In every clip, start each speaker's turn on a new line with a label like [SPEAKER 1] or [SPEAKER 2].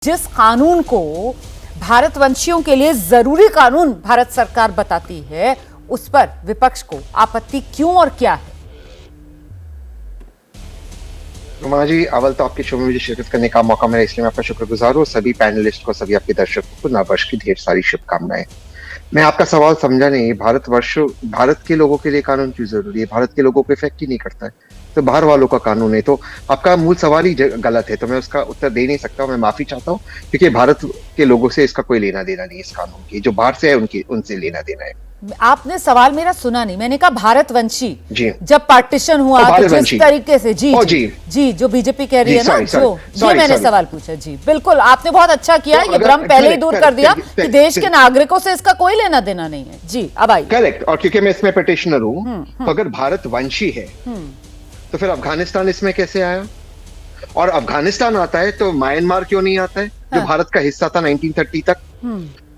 [SPEAKER 1] जिस कानून को भारतवंशियों के लिए जरूरी कानून भारत सरकार बताती है, उस पर विपक्ष को आपत्ति क्यों और क्या है?
[SPEAKER 2] रुमा जी, अव्वल तो आपके शो में मुझे शिरकत करने का मौका मिला, इसलिए मैं आपका शुक्रगुजार हूँ। सभी पैनलिस्ट को, सभी आपके दर्शकों को नववर्ष की ढेर सारी शुभकामनाएं। मैं आपका सवाल समझा नहीं। भारत के लोगों के लिए कानून क्यों जरूरी है? भारत के लोगों को इफेक्ट ही नहीं करता है, तो बाहर वालों का कानून है। तो आपका मूल सवाल ही गलत है, तो मैं उसका उत्तर दे नहीं सकता हूँ। मैं माफी चाहता हूँ, क्योंकि भारत के लोगों से इसका कोई लेना देना नहीं। इस कानून की जो बाहर से है उनसे लेना देना है।
[SPEAKER 1] आपने सवाल मेरा सुना नहीं। मैंने कहा भारतवंशी
[SPEAKER 2] जी,
[SPEAKER 1] जब पार्टीशन हुआ तो जिस तरीके से जी जो बीजेपी कह रही है ना, ये मैंने सवाल पूछा। जी बिल्कुल, आपने बहुत अच्छा किया। ये भ्रम पहले ही दूर कर दिया कि देश के नागरिकों से इसका कोई लेना देना नहीं है। जी अब आइए।
[SPEAKER 2] करेक्ट। और क्योंकि मैं इसमें पिटिशनर हूँ, तो अगर भारतवंशी है तो फिर अफगानिस्तान इसमें कैसे आया? और अफगानिस्तान आता है तो म्यांमार क्यों नहीं आता है, जो भारत का हिस्सा था 1930 तक?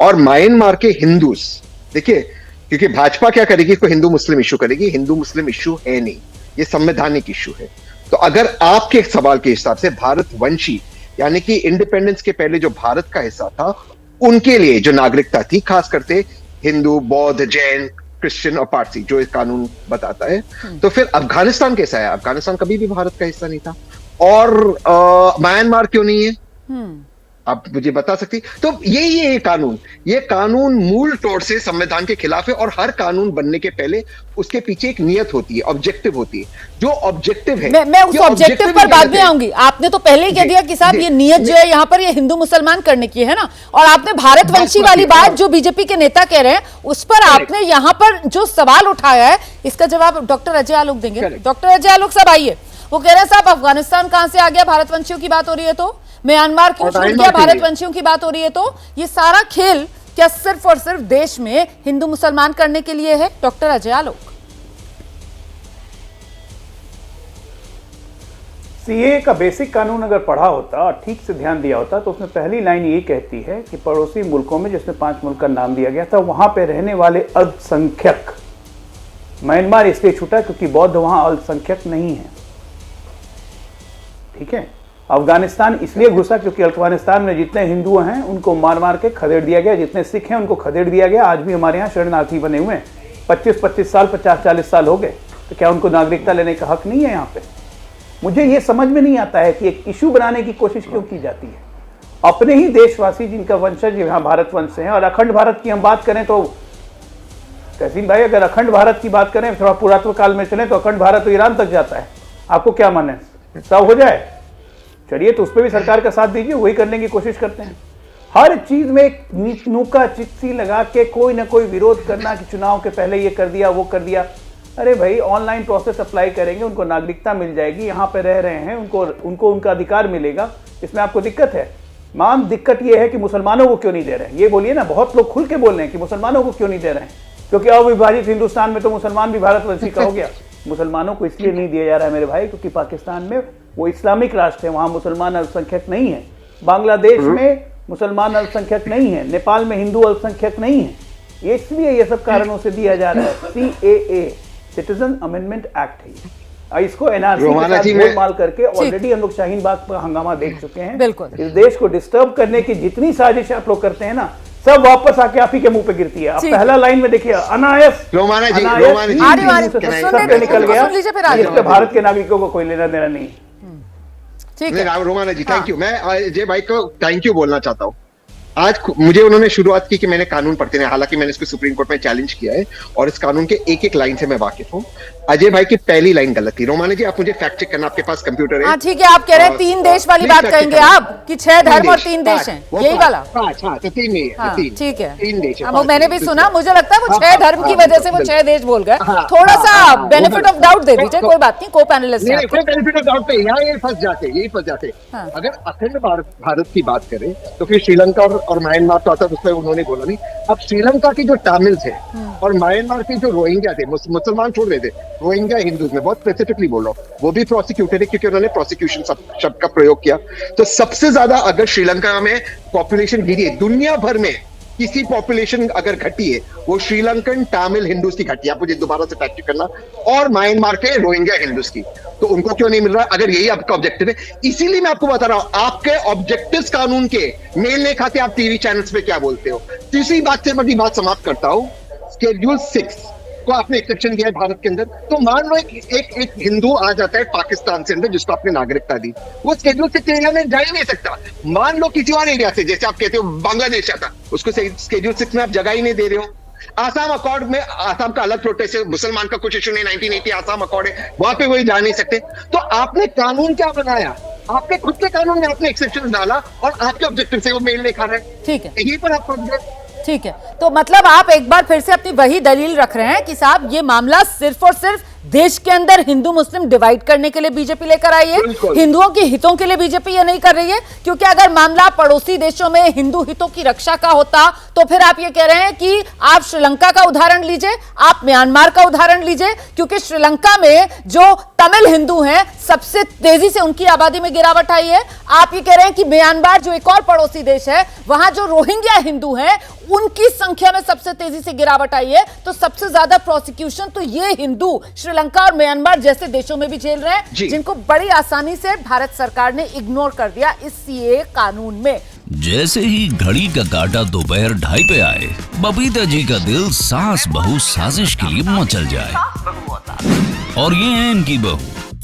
[SPEAKER 2] और म्यांमार के हिंदूस, देखिए, क्योंकि भाजपा क्या करेगी, कोई हिंदू मुस्लिम इश्यू करेगी। हिंदू मुस्लिम इश्यू है नहीं, ये संवैधानिक इश्यू है। तो अगर आपके सवाल के हिसाब से भारतवंशी यानी कि इंडिपेंडेंस के पहले जो भारत का हिस्सा था, उनके लिए जो नागरिकता थी, खास करके हिंदू, बौद्ध, जैन, क्रिश्चियन और पारसी, जो एक कानून बताता है, तो फिर अफगानिस्तान कैसा है? अफगानिस्तान कभी भी भारत का हिस्सा नहीं था। और म्यांमार क्यों नहीं है, आप मुझे बता सकती? तो ये कानून मूल तौर से संविधान के खिलाफ है। और हर कानून बनने के पहले उसके पीछे एक नियत होती है, ऑब्जेक्टिव होती है। जो ऑब्जेक्टिव है,
[SPEAKER 1] मैं उस ऑब्जेक्टिव पर बाद में आऊंगी। आपने तो पहले ही कह दिया कि साहब ये नियत जो है यहाँ पर ये हिंदू मुसलमान करने की है ना। और आपने भारतवंशी वाली बात जो बीजेपी के नेता कह रहे हैं, उस पर आपने यहाँ पर जो सवाल उठाया है, इसका जवाब डॉक्टर अजय आलोक देंगे। डॉक्टर अजय आलोक साहब आइए। वो कह रहे हैं साहब अफगानिस्तान कहां से आ गया, भारतवंशियों की बात हो रही है तो? म्यांमार क्यों छूट गया, भारतवंशियों की बात हो रही है तो? ये सारा खेल क्या सिर्फ और सिर्फ देश में हिंदू मुसलमान करने के लिए है? डॉक्टर अजय आलोक।
[SPEAKER 3] सीए का बेसिक कानून अगर पढ़ा होता और ठीक से ध्यान दिया होता, तो उसमें पहली लाइन ये कहती है कि पड़ोसी मुल्कों में, जिसमें 5 मुल्क का नाम दिया गया था, वहां पे रहने वाले अल्पसंख्यक, म्यांमार इसलिए छूटा क्योंकि बौद्ध वहां अल्पसंख्यक नहीं है, ठीक है। अफगानिस्तान इसलिए घुसा क्योंकि अफगानिस्तान में जितने हिंदू हैं उनको मार मार के खदेड़ दिया गया, जितने सिख हैं उनको खदेड़ दिया गया। आज भी हमारे यहाँ शरणार्थी बने हुए हैं, 25-25 साल, 50-40 साल हो गए। तो क्या उनको नागरिकता लेने का हक नहीं है यहाँ पे? मुझे ये समझ में नहीं आता है कि एक इशू बनाने की कोशिश क्यों की जाती है। अपने ही देशवासी जिनका वंशज यहाँ भारतवंश से हैं, और अखंड भारत की हम बात करें तो तहसीन भाई, अगर अखंड भारत की बात करें, थोड़ा पुरातत्व काल में चले तो अखंड भारत तो ईरान तक जाता है। आपको क्या माने, सब हो जाए? चलिए, तो उस पर भी सरकार का साथ दीजिए, वही करने की कोशिश करते हैं। हर चीज में एक नूका चिट्ठी लगा के कोई ना कोई विरोध करना कि चुनाव के पहले ये कर दिया, वो कर दिया। अरे भाई, ऑनलाइन प्रोसेस अप्लाई करेंगे, उनको नागरिकता मिल जाएगी, यहाँ पे रह रहे हैं, उनको उनका अधिकार मिलेगा। इसमें आपको दिक्कत है? माम दिक्कत ये है कि मुसलमानों को क्यों नहीं दे रहे हैं। ये बोलिए ना, बहुत लोग खुल के बोल रहे हैं कि मुसलमानों को क्यों नहीं दे रहे हैं, क्योंकि अविभाजित हिंदुस्तान में तो मुसलमान भी भारतवंशी का हो गया। मुसलमानों को इसलिए नहीं दिया जा रहा है मेरे भाई, क्योंकि पाकिस्तान में वो इस्लामिक राष्ट्र है, वहां मुसलमान अल्पसंख्यक नहीं है। बांग्लादेश में मुसलमान अल्पसंख्यक नहीं है, नेपाल में हिंदू अल्पसंख्यक नहीं है। इसलिए ये सब कारणों से दिया जा रहा है। CAA, सिटीजन अमेंडमेंट एक्ट है, इसको NRC में माल करके ऑलरेडी हम लोग शाहीन बाग पर हंगामा देख चुके हैं।
[SPEAKER 1] बिल्कुल।
[SPEAKER 3] इस देश को डिस्टर्ब करने की जितनी साजिश आप लोग करते हैं ना, सब वापस आके आप ही के मुंह पे गिरती है। आप पहला लाइन में देखिए, अनायस निकल गया, भारत के नागरिकों को कोई लेना देना नहीं।
[SPEAKER 2] ठीक है रोमाना जी, थैंक यू। मैं अजय भाई को थैंक यू बोलना चाहता हूँ। आज मुझे उन्होंने शुरुआत की कि मैंने कानून पढ़ते हैं, हालांकि मैंने इसको सुप्रीम कोर्ट में चैलेंज किया है और इस कानून के एक एक लाइन से मैं वाकिफ हूँ। अजय भाई की पहली लाइन गलत थी। रोमाना जी, आप मुझे फैक्ट चेक करना, आपके पास कंप्यूटर है?
[SPEAKER 1] ठीक है, आप कह रहे हैं 3 देश वाली बात कहेंगे आप कि 6 धर्म और 3 देश हैं, यही वाला?
[SPEAKER 2] तो 3 नहीं है,
[SPEAKER 1] ठीक है,
[SPEAKER 2] 3 देश है।
[SPEAKER 1] वो मैंने भी सुना, मुझे लगता है वो 6 धर्म की वजह से वो 6 देश बोल गए। थोड़ा सा बेनिफिट ऑफ डाउट दे दीजिए, कोई बात नहीं, को पैनलिस्ट है।
[SPEAKER 2] बेनिफिट ऑफ डाउट पे यही फंस जाते। अगर अखंड भारत की बात करें तो फिर श्रीलंका और म्यांमार तो आता, उसमें उन्होंने बोला नहीं। अब श्रीलंका की जो तमिल्स है और म्यांमार के जो रोहिंग्या थे, मुसलमान छोड़ रहे थे, रोहिंग्या हिंदूज में बहुत स्पेसिफिकली बोल रहा हूँ, वो भी प्रोसिक्यूटेड है क्योंकि उन्होंने प्रोसिक्यूशन शब्द का प्रयोग किया। तो सबसे ज्यादा अगर श्रीलंका में पॉपुलेशन गिरी है दुनिया भर में किसी पॉपुलेशन अगर घटी है वो श्रीलंकन तमिल हिंदूज की घटी है, आप मुझे दोबारा से फैक्ट चेक करना, और म्यांमार के रोहिंग्या हिंदूज की। तो उनको क्यों नहीं मिल रहा अगर यही आपका ऑब्जेक्टिव है? इसीलिए मैं आपको बता रहा हूं आपके ऑब्जेक्टिव्स कानून के मेल नहीं खाते। आप टीवी चैनल्स पे क्या बोलते हो? तीसरी बात से बड़ी बात समाप्त करता हूं, शेड्यूल 6 को आपने एक्सेप्शन दिया है भारत के अंदर। तो मान लो एक हिंदू आ जाता है पाकिस्तान से अंदर जिसको आपने नागरिकता दी, वो शेड्यूल 6 एरिया में जा ही नहीं सकता। मान लो किसी और एरिया से, जैसे आप कहते हो बांग्लादेश आता, उसको शेड्यूल 6 में आप जगह ही नहीं दे रहे हो। आसाम अकॉर्ड में, आसाम का अलग प्रोटेस्ट है, मुसलमान का कुछ इशू नहीं, 1980 आसाम अकॉर्ड है, वहां पे वही जा नहीं सकते। तो आपने कानून क्या बनाया? आपके खुद के कानून में आपने एक्सेप्शन डाला और आपके ऑब्जेक्टिव से वो मेल नहीं खा रहे।
[SPEAKER 1] ठीक है,
[SPEAKER 2] यहीं पर आप
[SPEAKER 1] ठीक है। तो मतलब आप एक बार फिर से अपनी वही दलील रख रहे हैं कि साहब ये मामला सिर्फ और सिर्फ देश के अंदर हिंदू मुस्लिम डिवाइड करने के लिए बीजेपी लेकर आई है, हिंदुओं के हितों के लिए बीजेपी ये नहीं कर रही है। क्योंकि अगर मामला पड़ोसी देशों में हिंदू हितों की रक्षा का होता तो फिर आप ये कह रहे हैं कि आप श्रीलंका का उदाहरण लीजिए, आप म्यांमार का उदाहरण लीजिए, क्योंकि श्रीलंका में जो तमिल हिंदू हैं सबसे तेजी से उनकी आबादी में गिरावट आई है। आप ये कह रहे हैं कि म्यांमार जो एक और पड़ोसी देश है, वहां जो रोहिंग्या हिंदू हैं उनकी संख्या में सबसे तेजी से गिरावट आई है। तो सबसे ज्यादा प्रोसिक्यूशन तो ये हिंदू श्रीलंका और म्यांमार जैसे देशों में भी झेल रहे हैं, जिनको बड़ी आसानी से भारत सरकार ने इग्नोर कर दिया इस सीएए कानून में।
[SPEAKER 4] जैसे ही घड़ी का काटा दोपहर 2:30 पे आए, बबीता जी का दिल सास बहू साजिश के लिए मचल जाए। और ये है इनकी बहू,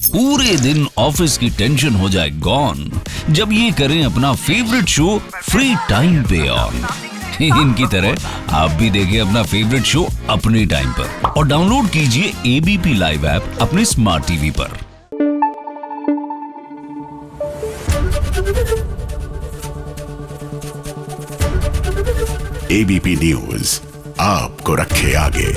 [SPEAKER 4] पूरे दिन ऑफिस की टेंशन हो जाए गॉन जब ये करें अपना फेवरेट शो फ्री टाइम पे ऑन। इनकी तरह आप भी देखें अपना फेवरेट शो अपने टाइम पर और डाउनलोड कीजिए एबीपी लाइव ऐप अपने स्मार्ट टीवी पर।
[SPEAKER 5] एबीपी न्यूज आपको रखे आगे।